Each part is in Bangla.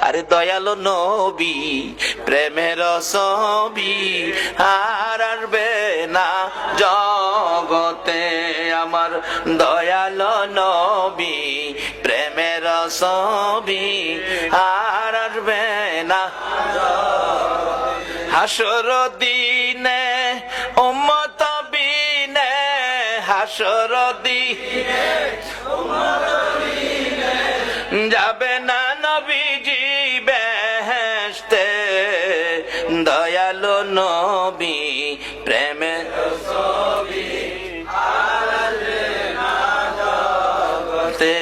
আরে দয়ালো নবী প্রেমের ছবি আর আসবে না জগতে, আমার দয়ালো নবী প্রেমের ছবি আর আসবে না। হাসর দিনে উম্মত বিনে, হাসর দিনে যাবে না নবীজি বেহেশতে, দয়ালো নবী প্রেমের ছবি আর আসবে না জগতে,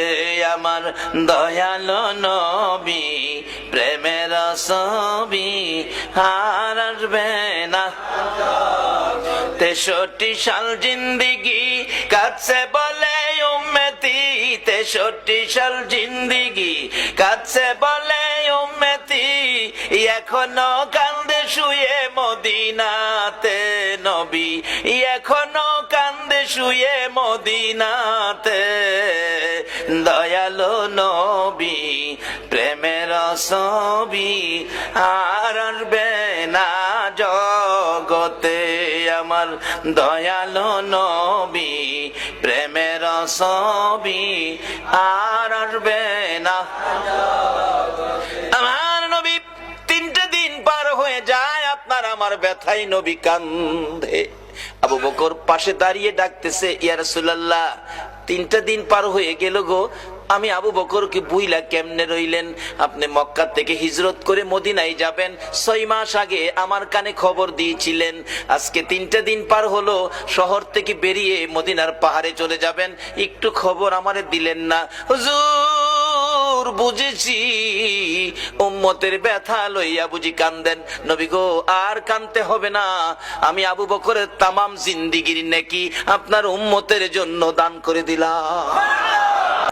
আমার দয়ালো নবী প্রেমের ছবি আর আসবে না। 63 সাল জিন্দিগি কাটছে বলে উম্মতি, 63 সাল জিন্দিগি কাটছে বলে উম্মতি, এখনো কান্দে শুয়ে মদিনাতে নবী, এখনো কান্দে শুয়ে মদিনাতে, দয়ালো নবী প্রেমের ছবি আর আসবে না জগতে, আমার দয়ালো নবী প্রেমের ছবি আর আসবে না। আমার নবী 3টে দিন পার হয়ে যায়, আপনার আমার ব্যথায় নবী কান্দে। আবু বকর পাশে দাঁড়িয়ে ডাকতেছে, ইয়া রাসূলুল্লাহ 3টা দিন পার হয়ে গেল গো, আমি আবু বকরকে বুইলা কেমনে রইলেন? আপনি মক্কা থেকে হিজরত করে মদিনায় যাবেন 6 মাস আগে আমার কানে খবর দিয়েছিলেন, আজকে 3টা দিন পার হলো, শহর থেকে বেরিয়ে মদিনার পাহাড়ে চলে যাবেন, একটু খবর আমারে দিলেন না। হুজুর বুঝেছি উম্মতের ব্যথা লইয়া বুঝি কান্দেন। নবী গো আর কানতে হবে না, আমি আবু বকরের তামাম জিন্দিগির নেকি আপনার উম্মতের জন্য দান করে দিলাম।